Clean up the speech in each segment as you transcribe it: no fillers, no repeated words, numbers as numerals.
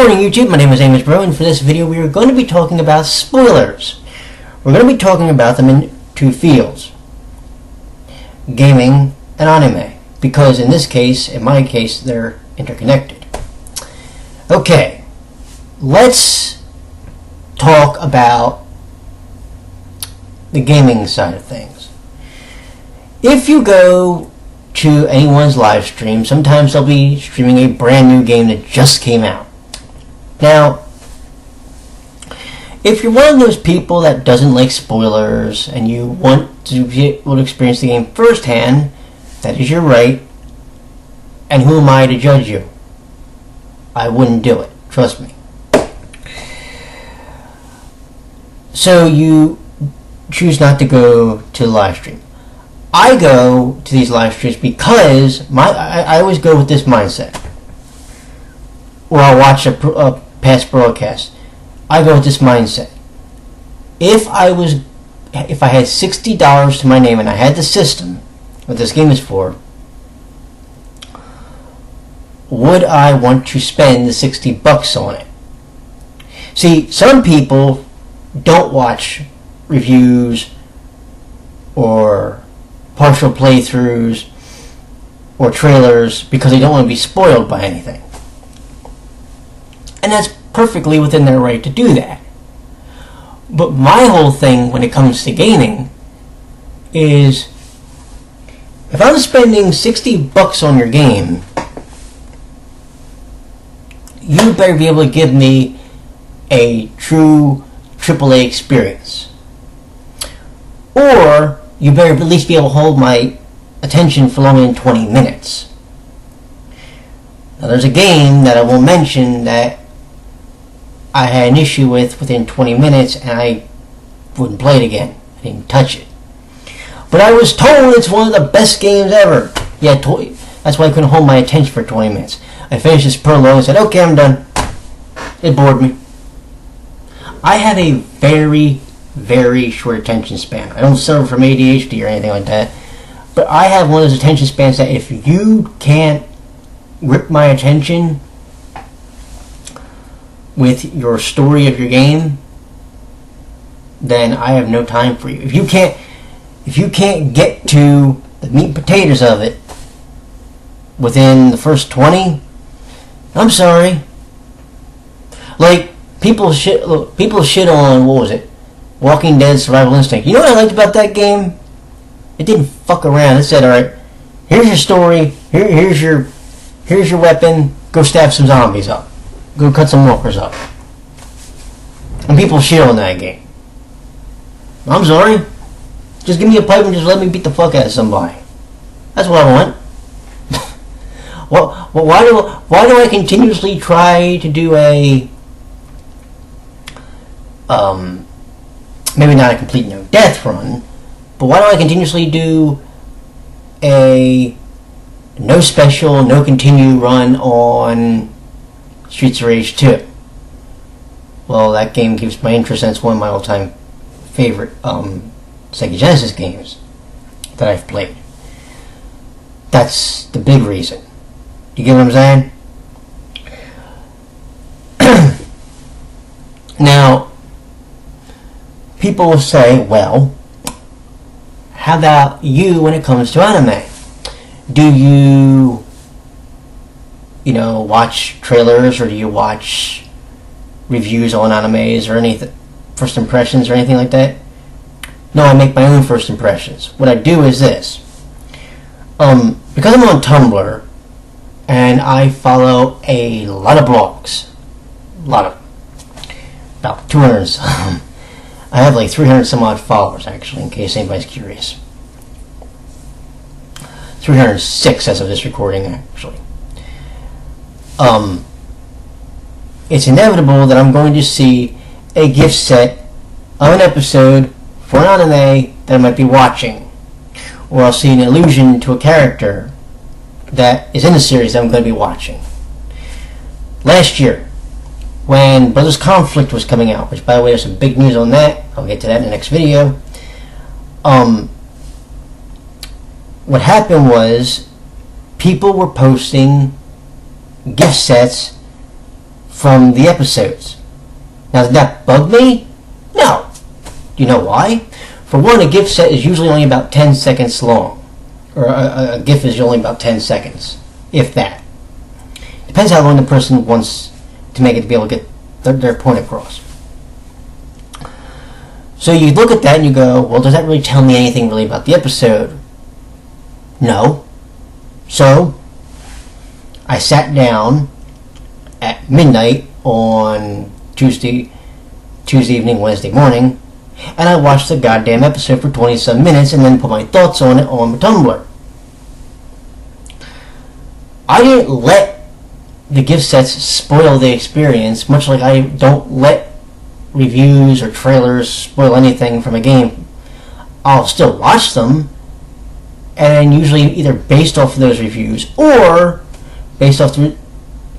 morning, YouTube. My name is Amos Bro, and for this video we are going to be talking about spoilers. We're going to be talking about them in two fields: gaming and anime, because in this case, in my case, they're interconnected. Okay, let's talk about the gaming side of things. If you go to anyone's live stream, sometimes they'll be streaming a brand new game that just came out. Now, if you're one of those people that doesn't like spoilers and you want to be able to experience the game firsthand, that is your right, and who am I to judge you? I wouldn't do it, trust me. So you choose not to go to the live stream. I go to these live streams because I always go with this mindset. Or I'll watch a past broadcast. I go with this mindset. If I had $60 to my name and I had the system, what this game is for, would I want to spend the $60 on it? See, some people don't watch reviews or partial playthroughs or trailers because they don't want to be spoiled by anything. And that's perfectly within their right to do that. But my whole thing when it comes to gaming is, if I'm spending $60 on your game, you better be able to give me a true AAA experience. Or you better at least be able to hold my attention for longer than 20 minutes. Now, there's a game that I will mention that I had an issue with within 20 minutes and I wouldn't play it again. I didn't touch it. But I was told it's one of the best games ever. Yeah, that's why I couldn't hold my attention for 20 minutes. I finished this prologue and said, okay, I'm done. It bored me. I have a very, very short attention span. I don't suffer from ADHD or anything like that. But I have one of those attention spans that if you can't grip my attention with your story of your game, then I have no time for you. If you can't get to the meat and potatoes of it within the first 20, I'm sorry. Like, people shit on, what was it? Walking Dead Survival Instinct. You know what I liked about that game? It didn't fuck around. It said, alright, here's your story, here's your weapon, go stab some zombies up. Go cut some walkers up. And people shit on that game. I'm sorry. Just give me a pipe and just let me beat the fuck out of somebody. That's what I want. Well, why do I continuously try to do a maybe not a complete no death run, but why do I continuously do a no special, no continue run on Streets of Rage 2? Well, that game keeps my interest, and it's one of my all-time favorite Sega Genesis games that I've played. That's the big reason. You get what I'm saying? Now, people will say, well, how about you when it comes to anime? Do you watch trailers, or do you watch reviews on animes or anything, first impressions or anything like that? No, I make my own first impressions. What I do is this. Because I'm on Tumblr, and I follow a lot of blogs. About 200 and some. I have like 300 some odd followers, actually, in case anybody's curious. 306 as of this recording, actually. It's inevitable that I'm going to see a gift set of an episode for an anime that I might be watching. Or I'll see an allusion to a character that is in the series that I'm going to be watching. Last year, when Brothers Conflict was coming out, which, by the way, there's some big news on that. I'll get to that in the next video. What happened was people were posting gift sets from the episodes. Now, did that bug me? No. Do you know why? For one, a GIF set is usually only about 10 seconds long. Or a GIF is only about 10 seconds, if that. Depends how long the person wants to make it to be able to get their point across. So you look at that and you go, well, does that really tell me anything really about the episode? No. So, I sat down at midnight on Tuesday evening, Wednesday morning, and I watched the goddamn episode for 20-some minutes and then put my thoughts on it on Tumblr. I didn't let the gift sets spoil the experience, much like I don't let reviews or trailers spoil anything from a game. I'll still watch them, and usually either based off of those reviews or based off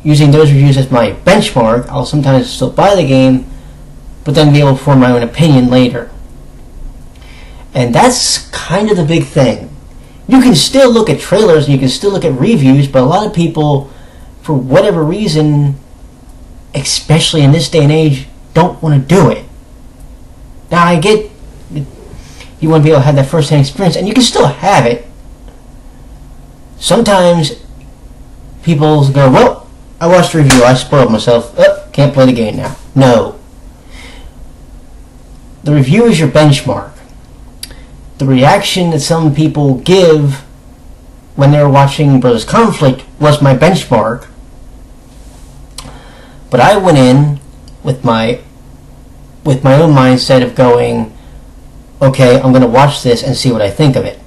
using those reviews as my benchmark, I'll sometimes still buy the game, but then be able to form my own opinion later. And that's kind of the big thing. You can still look at trailers and you can still look at reviews, but a lot of people, for whatever reason, especially in this day and age, don't want to do it. Now, I get you want to be able to have that first-hand experience, and you can still have it. Sometimes people go, well, I watched the review, I spoiled myself, can't play the game now. No. The review is your benchmark. The reaction that some people give when they were watching Brothers Conflict was my benchmark. But I went in with my own mindset of going, okay, I'm going to watch this and see what I think of it.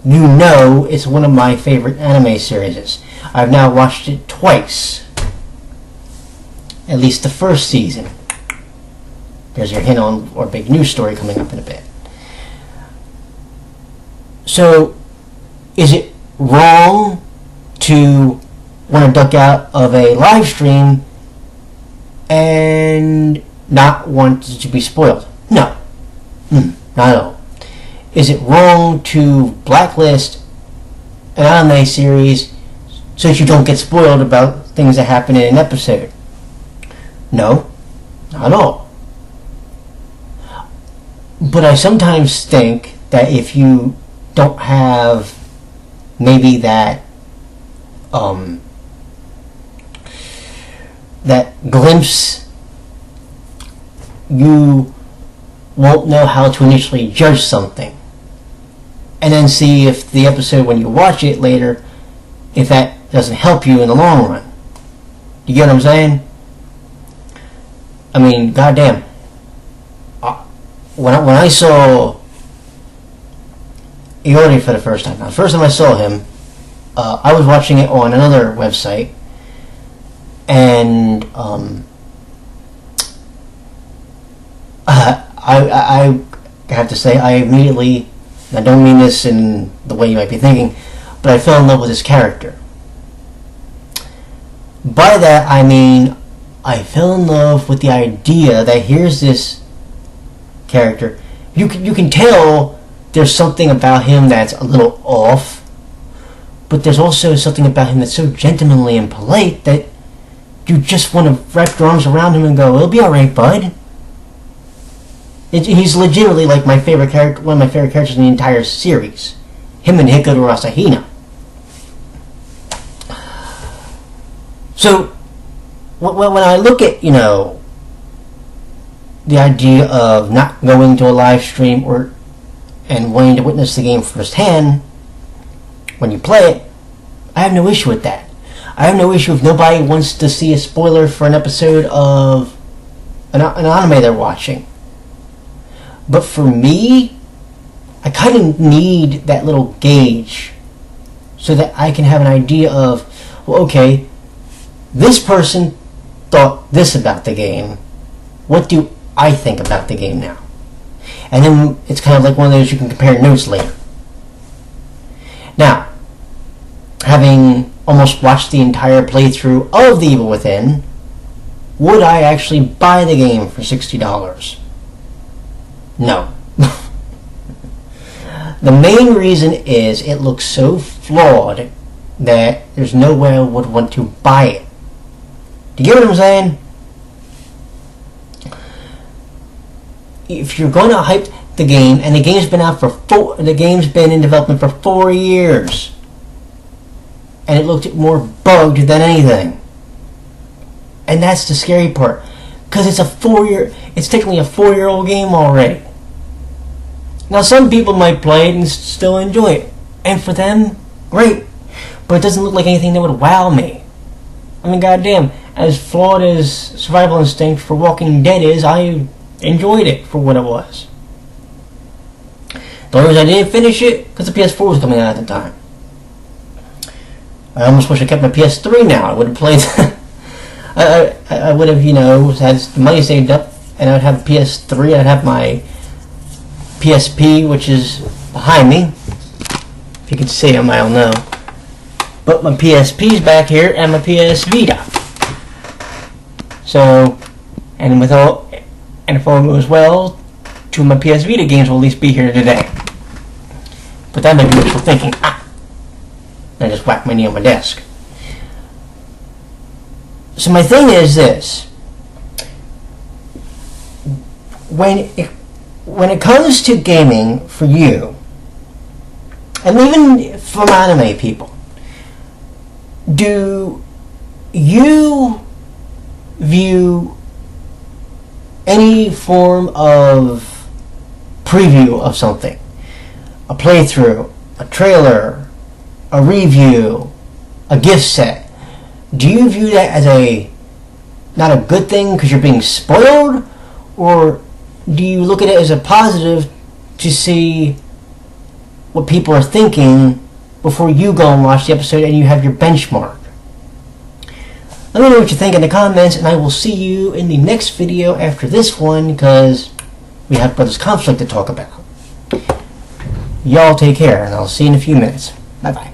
You know it's one of my favorite anime series. I've now watched it twice. At least the first season. There's your hint on our big news story coming up in a bit. So, is it wrong to want to duck out of a live stream and not want it to be spoiled? No. Not at all. Is it wrong to blacklist an anime series so that you don't get spoiled about things that happen in an episode? No. Not at all. But I sometimes think that if you don't have maybe that that glimpse, you won't know how to initially judge something, and then see if the episode, when you watch it later, if that doesn't help you in the long run. You get what I'm saying? I mean, goddamn. When I saw Iori for the first time, the first time I saw him, I was watching it on another website, and I have to say, I immediately, I don't mean this in the way you might be thinking, but I fell in love with his character. By that I mean I fell in love with the idea that here's this character. You can tell there's something about him that's a little off, but there's also something about him that's so gentlemanly and polite that you just want to wrap your arms around him and go, it'll be alright, bud. He's legitimately like my favorite character, one of my favorite characters in the entire series. Him and Hikaru Asahina. So, when I look at, the idea of not going to a live stream and wanting to witness the game firsthand when you play it, I have no issue with that. I have no issue if nobody wants to see a spoiler for an episode of an anime they're watching. But for me, I kind of need that little gauge so that I can have an idea of, well, okay, this person thought this about the game. What do I think about the game now? And then it's kind of like one of those you can compare notes later. Now, having almost watched the entire playthrough of The Evil Within, would I actually buy the game for $60? No. The main reason is it looks so flawed that there's no way I would want to buy it. Do you get what I'm saying? If you're going to hype the game, and the game's been out for the game's been in development for 4 years, and it looked more bugged than anything, and that's the scary part, because it's it's technically a 4-year-old game already. Now some people might play it and still enjoy it, and for them, great, but it doesn't look like anything that would wow me. I mean, goddamn, as flawed as Survival Instinct for Walking Dead is, I enjoyed it for what it was. The only reason I didn't finish it, because the PS4 was coming out at the time. I almost wish I kept my PS3 now. I would have played I would have, had the money saved up, and I'd have a PS3, I'd have my PSP, which is behind me. If you can see them, I don't know. But my PSP's back here, and my PS Vita. So, and if all goes well, 2 of my PS Vita games will at least be here today. But that might be wishful thinking. And I just whacked my knee on my desk. So my thing is this. When it comes to gaming for you, and even from anime people, do you view any form of preview of something, a playthrough, a trailer, a review, a gift set, do you view that as not a good thing because you're being spoiled, or do you look at it as a positive to see what people are thinking before you go and watch the episode and you have your benchmark? Let me know what you think in the comments, and I will see you in the next video after this one, because we have Brothers Conflict to talk about. Y'all take care, and I'll see you in a few minutes. Bye-bye.